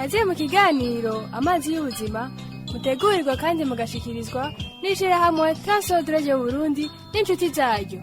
kaze mu kiganiro amazi y'ubuzima mutegurirwa kandi mugashikirizwa n'ishirahamwe Transworld Radio Burundi n'inshuti zaryo.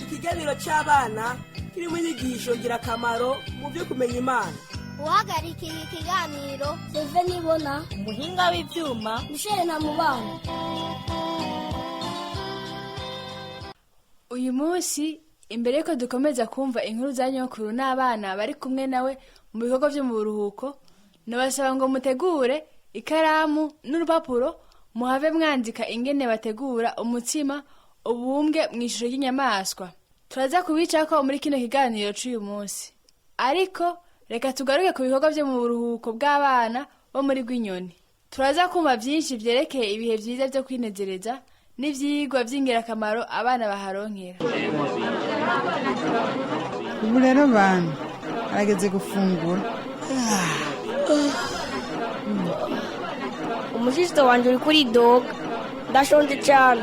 Ikiganiro c'abana kirimo inyigisho ngirakamaro mu byo kumenya Imana. Uhagarikiye ikiganiro Seve Nibona, umuhinga w'ivyuma Michel Namubano. Uyu munsi imbere yuko dukomeza kumva inkuru za nyokuru n'abana bari kumwe nawe mu bikorwa byo mu buruhuko, nabasaba ngo mutegure ikaramu n'urupapuro muhave mwandika ingene bategura umutsima ubumbwe mu ishusho y'inyamaswa. Turaza kubicako muri kino kiganiro c'uyu munsi. Ariko reka tugaruke ku bikorwa byo mu buruhuko bw'abana bo muri Rwinyoni. Turaza kumva byinshi vyerekeye ibihe vyiza byo kwinezereza n'ivyigwa vy'ingirakamaro abana baharonkera. Ubu rero bana arageze gufungura. Umushisto wanje uri kuri dog. Ndashonje cyane.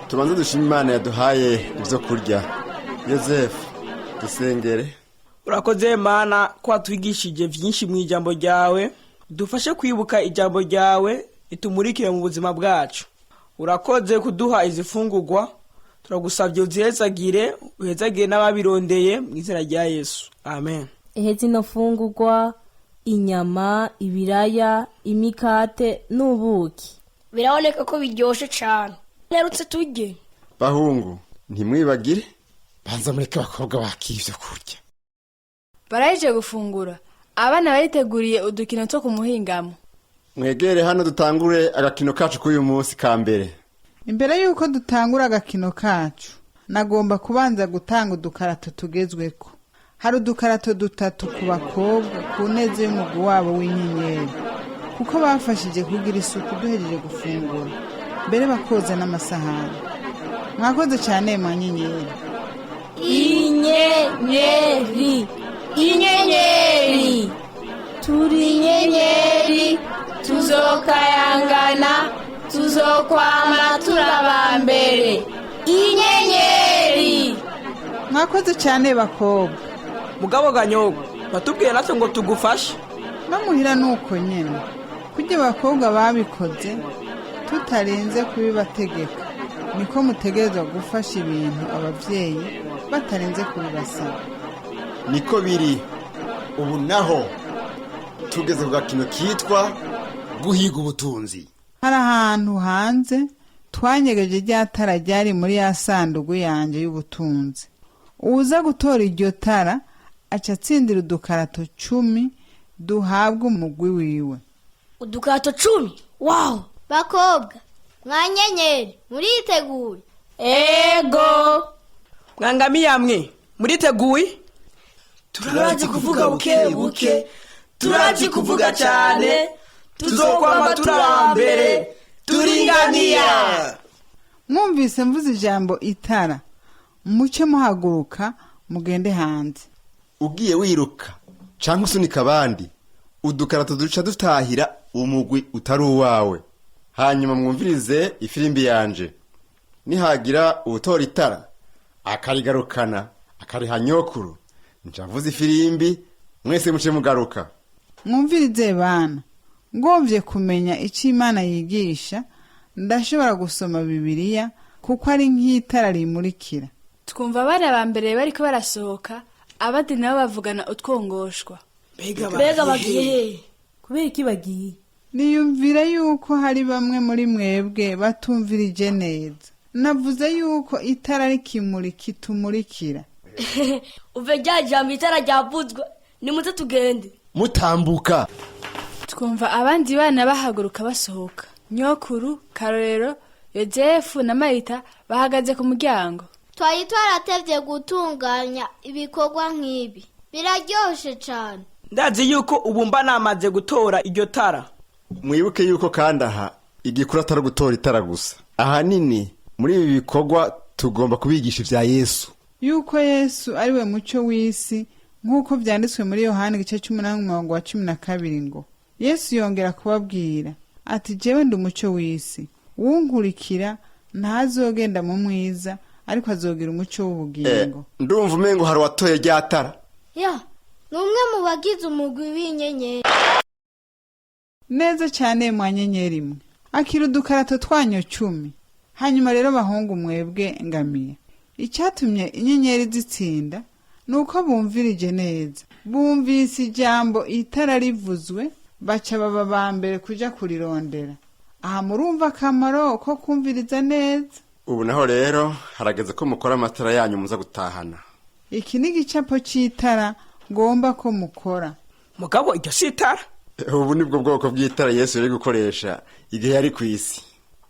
Tubanze dushima Imana yaduhaye ibyo kurya. Yosefu dusengere. Urakoze Mana ko watwigishije byinshi mu ijambo ryawe, dufashe kwibuka ijambo ryawe itumurikire mu buzima bwacu. Urakoze kuduha izifungurwa, turagusabye uzihezagire, uhezagire n'ababirondeye mu izina rya Yesu. Amen. zino fungurwa inyama, ibiraya, imikate n'ubuki. Biraboneka ko biryoshe cyane. Nerutse tujye. Bahungu, ntimwibagire banza mureke abakobwa bakivyo kurya. Baraje gufungura. Abana bariteguriye udukino two kumuhingamo. Mwegere hano dutangure agakino kacu k'uyu munsi ka mbere. Imbere yuko dutangura agakino kacu, nagomba kubanza gutanga udukarato tugezweko. Hari udukarato dutatu ku bakobwa ku neze y'umugwi wabo w'inyenyeri, kuko bafashije kugira isuku duhejeje gufungura, mbere bakoza n'amasahani. Mwakoze cyane mwa nyenyeri. Inyenyeri, inyenyeri, turi inyenyeri, tuzokayangana, tuzokwama turabambere. inyenyeri. Mwakoze cyane bakobwa. Mugabo ganyogo, batubwiye natwe ngo tugufashe. Bamuhira nuko nyene. Kujya bakobwa babikoze tutarenze kubibategeka. Niko mutegerezwa gufasha ibintu abavyeyi batarenze kubibasaba. Niko biri. Ubu naho tugeze ku gakino kitwa guhiga ubutunzi. Hari ahantu hanze twanyegeje rya tara ryari muri ya sandugu yanje y'ubutunzi. Uza gutora iryo tara aca atsindira udukarato 10 duhabwa umugwi wiwe. Udukarato 10? Wow! Bakobwa, mwanyenyeri, muritegure. Ego! Mwangami yamwe, muriteguye? Turazi kuvuga buke buke, turazi kuvuga cyane, tuzokwama turambere, turinganiya. Mwumvise mvuze ijambo itara, muce muhaguruka mugende hanze. Ugiye wiruka canke usunika abandi, udukarato duca dutahira umugwi utari uwawe. Hanyuma mwumvirize ifirimbi yanje. Nihagira utora itara akarigarukana akariha nyokuru, ncavuze ifirimbi mwese muce mugaruka. Mwumvirize bana, ngomvye kumenya ico Imana yigisha, ndashobora gusoma Bibiliya kuko ari nk'itara rimurikira. Twumva abana ba mbere bariko barasohoka, abandi nabo bavugana utwongoshwa. Mbega bagiye. Kubera iki bagiye? Niyumvira yuko hari bamwe muri mwebwe batumvirije neza. Navuze yuko itara rikimurika itumurikira. Uve rya jambo itara ryavuzwe, nimuze tugende. Mutambuka. Twumva abandi bana bahaguruka basohoka. Nyokuru, Karorero, Yosefu na Marita bahagaze ku muryango. Twari twaratevye gutunganya ibikorwa nk'ibi. Biraryoshe cyane. Ndazi yuko ubu mba namaze gutora iryo tara. Mwibuke yuko kandi aha igikuru atari gutora itara gusa. Ahanini muri ibi bikorwa tugomba kubigisha ivya Yesu. Yuko Yesu ari we muco w'isi, nk'uko vyanditswe muri Yohana igice 18:12 ngo. Yesu yongera kubabwira ati jewe ndi umuco w'isi. Wunkurikira ntazogenda mu mwiza, ariko azogira umuco w'ubugingo. Ndumva umengo hari watoye rya tara. Ya, ni umwe mu bagize umugwi w'inyenyeri. neza cyane mwa nyenyeri imwe akira udukarato twanyu 10. hanyuma rero bahungu mwebwe ngamiya, icyatumye inyenyeri zitsinda ni uko bumvirije neza, bumvise ijambo itara rivuzwe, baca baba ba mbere kuja kurirondera. aha murumva akamaro ko kumviriza neza. ubu naho rero harageze ko mukora amatara yanyu muza gutahana. iki ni igicapo cy'itara ngomba ko mukora. mugabo iryo si itara. ubu nibwo bwoko bw'itara Yesu yari gukoresha igihe yari ku isi.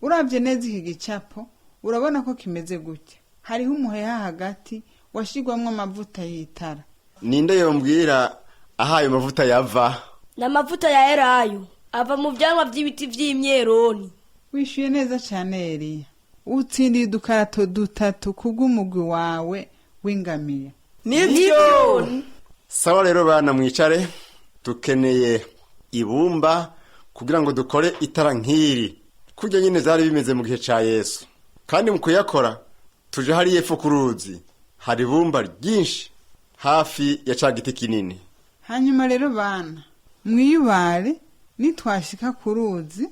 urabye neza iki gicapo urabona ko kimeze gutya. hariho umuheha hagati washigwamwo amavuta y'itara. ninde yombwira aho ayo mavuta yava? ni amavuta ya elayo ava mu byamwa by'ibiti by'imyeroni. wishyuye neza cyane Eliya. utsindiye udukarato 3 kubw'umugwi wawe w'ingamiya. nibyo. sawa rero bana mwicare, dukeneye ibumba kugira ngo dukore itara nk'iri kurya nyine zari bimeze mu gihe ca Yesu. kandi mu kuyakora tuje hariya epfo ku ruzi, hari ibumba ryinshi hafi ya ca giti kinini. hanyuma rero bana mwiyubare, nitwashika ku ruzi.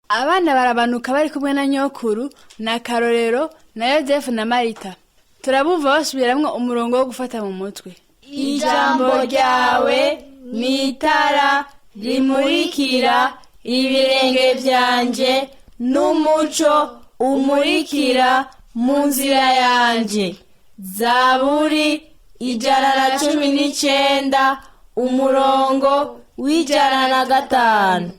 abana barabanuka bari kumwe na nyokuru na Karorero na Yozefu na Marita. turabumva basubiramwo umurongo wo gufata mu mutwe. ijambo ryawe ni itara rimurikira ibirenge byanje n'umuco umurikira mu nzira yanje. Zaburi 119 umurongo w'105.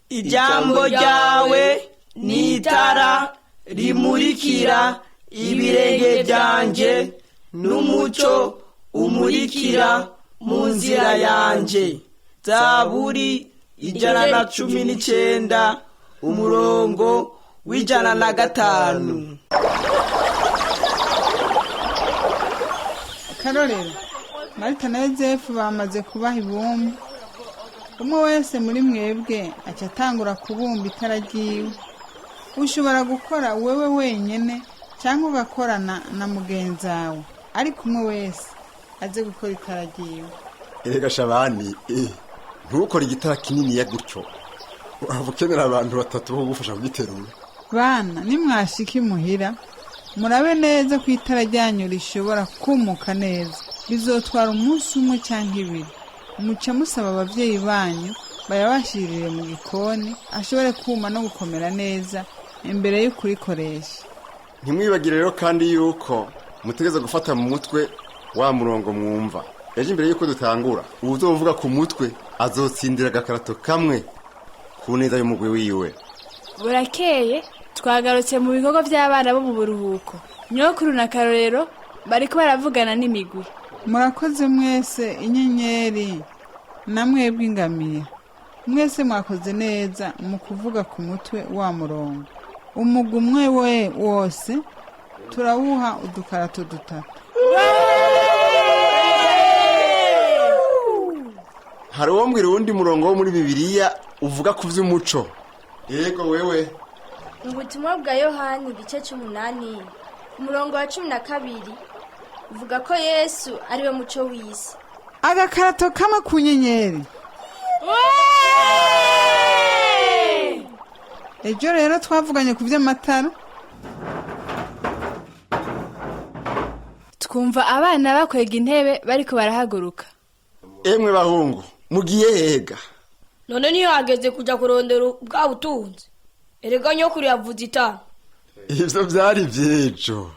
ijambo ryawe ni itara rimurikira ibirenge byanje n'umuco umurikira mu nzira yanje. Zaburi 119 umurongo w'105. Karorero, Marita na Yozefu bamaze kubaha ibumba. umwe wese muri mwebwe aca atangura kubumba itara ryiwe. ushobora gukora wewe wenyene cyangwa ugakorana na mugenzi wawe, ariko umwe wese aze gukora itara ryiwe. erega Shabani, ntukore igitara kinini ya gutyo, waba ukenera abantu 3 bo gufasha kugiterura. bana nimwashika imuhira murabe neza ko itara ryanyu rishobora kumuka neza. bizotwara umunsi umwe cyangwa 2. muca musaba abavyeyi banyu bayabashirire mu gikoni ashobore kuma no gukomera neza imbere yo kurikoresha. ntimwibagire rero kandi yuko mutegeza gufata mu mutwe wa murongo mwumva. ejo imbere yuko dutangura, uwuzovuga ku mutwe azotsindira agakarato kamwe ku neza y'umugwi wiwe. burakeye twagarutse mu bikorwa by'abana bo mu buruhuko. nyokuru na Karorero bariko baravugana n'imigwi. murakoze mwese inyenyeri na mwebwe ingamiya, mwese mwakoze neza mu kuvuga ku mutwe wa murongo. umugwi umwe we wose turawuha udukarato 3. hari uwo mbwira uwundi murongo wo muri Bibiliya uvuga ku vy'umuco. yego wewe. mu butumwa bwa Yohani igice 8 umurongo wa 12 uvuga ko Yesu ari we muco w'isi. agakarato kamwe ku nyenyeri. ejo rero twavuganye ku vy'amatara. twumva abana bakwega intebe bariko barahaguruka. emwe bahungu, mugiye hega? none niyo hageze kuja kurondera bwa butunzi. erega nyokuru yavuze itara. ivyo vyari vyejo.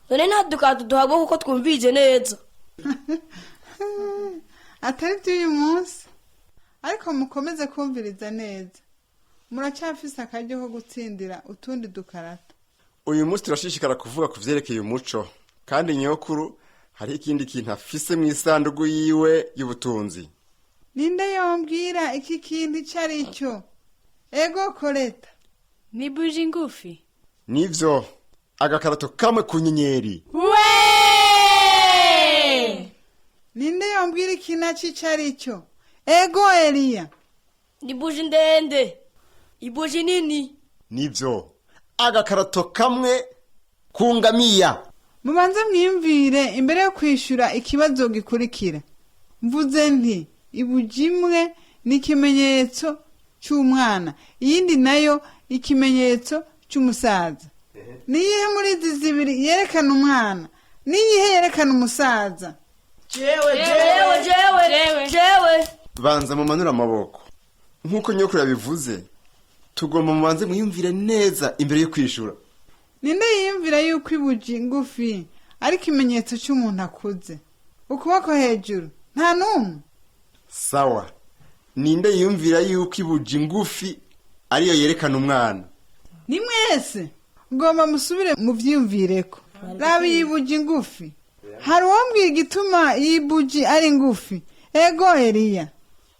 none ntadukato duhabwa kuko twumvise neza. atari by'uyu munsi, ariko mukomeze kumviriza neza. muracyafise akaryo ko gutsindira utundi dukarato. uyu munsi turashishikara kuvuga ku vyerekeye umuco, kandi nyokuru hari ikindi kintu afise mu isandugu yiwe y'ubutunzi. ninde yombwira iki kintu icari cyo? ego Koleta. ni buji ngufi. nivyo, agakarato kamwe ku nyenyeri. ninde yombwira ikintu c'icari cyo? ego Eliya. ni buji ndende, ibuji nini. nivyo, agakarato kamwe ku ngamiya. mubanze mwiyumvire imbere yo kwishyura ikibazo gikurikira. Mvuze nti ibuji imwe ni ikimenyetso cy'umwana, iyindi nayo ikimenyetso cy'umusaza. Niyihe muri izi zibiri yerekana umwana, niyihe yerekana umusaza? jewe banza mumanura amaboko. Nk'uko nyokuru yabivuze, tugomba mubanze mwiyumvire neza imbere yo kwishura. Ninde yiyumvira yuko ibuji ngufi ari ikimenyetso cy'umuntu akuze? Ukuboko hejuru, nta n'umwe. Sawa. Ninde yiyumvira yuko ibuji ngufi ariyo yerekana umwana? Ni mwese ngomba musubire mu vyiyumvireko. Rabi ibuji ngufi. Hari uwambwira igituma iyi buji ari ngufi? Ego Eliya.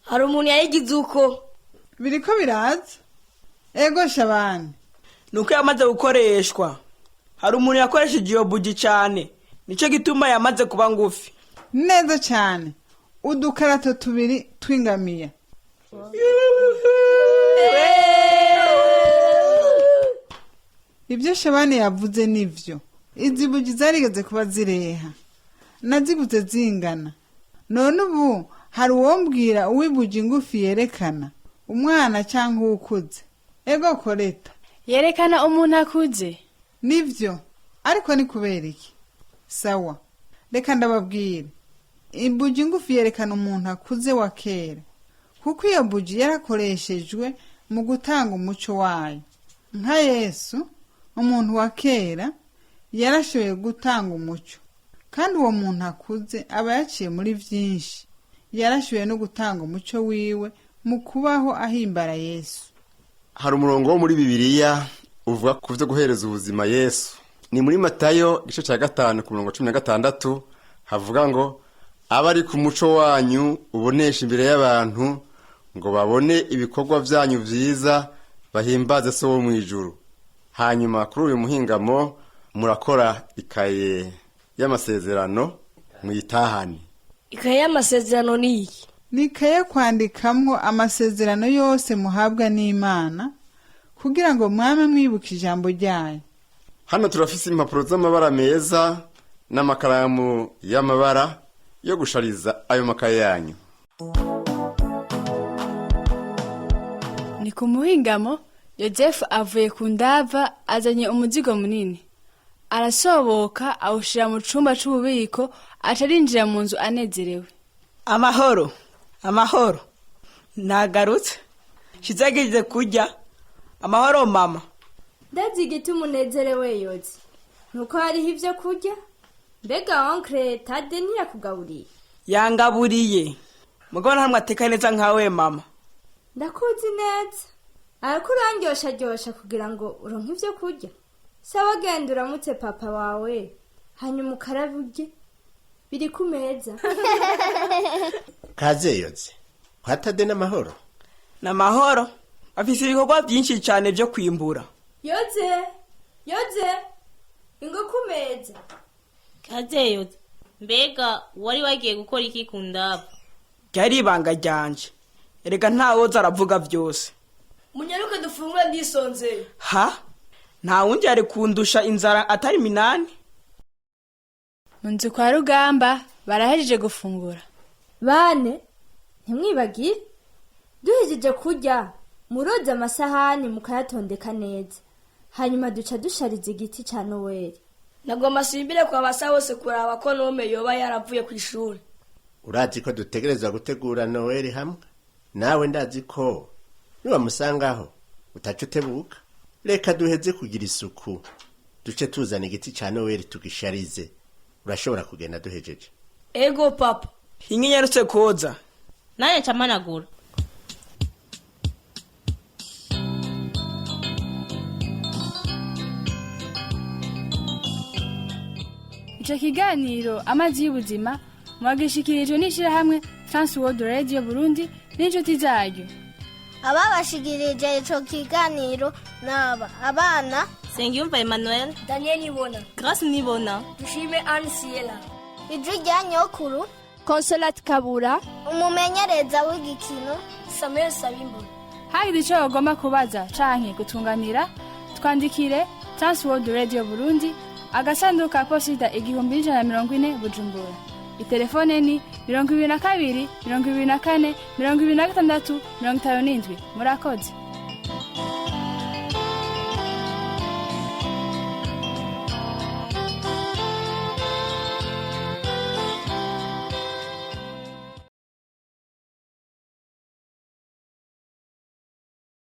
hari umuntu yayigize uko. Biriko biraza. Ego Shabani. Nuko yamaze gukoreshwa. Hari umuntu yakoresheje iyo buji cyane, nico gituma yamaze kuba ngufi. Neza cyane. Udukarato tubiri twingamiya. Ibyo Shabani yavuze nivyo. Izi buji zarigeze kuba zireha, naziguze zingana. None ubu hari uwombwira uwibuji ngufi yerekana umwana cyangwa ukuze? Ego Koreta. Yerekana umuntu akuze. Nivyo, ariko ni kubera iki? Sawa, reka ndababwire. Ibuji ngufi yerekana umuntu akuze wa kera, kuko iyo buji yarakoreshejwe mu gutanga umuco wayo. Nka Yesu, umuntu wa kera yarashoboye gutanga umuco, kandi uwo muntu akuze aba yaciye muri byinshi. Yarashoboye no gutanga umuco wiwe mu kubaho ahimbara Yesu. Hari umurongo wo muri Bibiliya uvuga ku byo guhereza ubuzima Yesu. Ni muri Matayo igice cya 5 ku murongo 16 havuga ngo abari ku muco wanyu ubonesha imbere y'abantu ngo babone ibikorwa byanyu byiza bahimbaze so wo mu ijuru. Hanyuma kuri uyu muhingamo murakora ikaye y'amasezerano muyitahani. Ikaye y'amasezerano ni iki? Ni ikaye kwandikamwo amasezerano yose muhabwa n'Imana kugira ngo mwame mwibuka ijambo ryayo. Hano turafise impapuro z'amabara meza n'amakaramu y'amabara yo gushariza ayo makaye yanyu. Ni ku muhingamo Yozefu avuye ku ndava azanye umuzigo munini. Arasoboka awushira mu cumba c'ububiko atarinjira mu nzu anezerewe. Amahoro, amahoro. Nagarutse. Shizagize kujya. Amahoro mama. Ndazi igituma unezerewe Yoze. Nuko hariho ivyo kurya? Mbega onkre Tade ntiyakugaburiye? Yangaburiye. Mugabo ntamwe ateka neza nkawe mama. Ndakuzi neza. Ariko urangyosha kugira ngo uronke ivyo kurya. Sawa genda uramutse papa wawe. Hanyuma ukaraburye. Biri ku meza. Kaze Yoze. Kwatade n'amahoro. N'amahoro. Afise ibikorwa byinshi cyane byo kwimbura. Yoze. Ingo ku meza. Kaze Yoze. Mbega wari wagiye gukora iki ku ndava? Ryari ibanga ryanje. Erega ntawoza aravuga byose. Munyaruke dufungura ndisonze. Ha? Nta wundi ari kundusha inzara atari minani? Munzu kwa Rugamba barahejeje gufungura. Bane, ntimwibagire. Duhejeje kurya, muroza amasahani mukayatondeka neza. Hanyuma duca dushariza igiti ca Noeli. Nagomba simbire kwa basa bose kuraba ko nome yoba yaravuye ku ishuri. Urazi ko dutegerezwa gutegura Noeli hamwe? Nawe ndazi ko niwamusangaho utaca utebuka. Reka duheze kugira isuku. Duce tuzana igiti ca Noeli tugisharize. Urashobora kugenda duhejeje. Ego papa. Inyenyerutse koza. Nanye camanagura. Ico kiganiro amazi y'ubuzima mwagishikirijwe n'ishirahamwe Transworld Radio Burundi n'inshuti zaryo. Ababashikirije ico kiganiro naba abana Sengiyumva Emmanuel, Daniel Nibona, Grace Nibona, Dushime Anne Siela, ijwi rya nyokuru Consolate Kabura, umumenyereza w'igikino Samuel Sabimbo. Hagize ico bagomba kubaza canke gutunganira twandikire Transworld Radio Burundi agasanduku ka posita 1140 Bujumbura. Itelefone ni 22 24 26 57. Murakoze.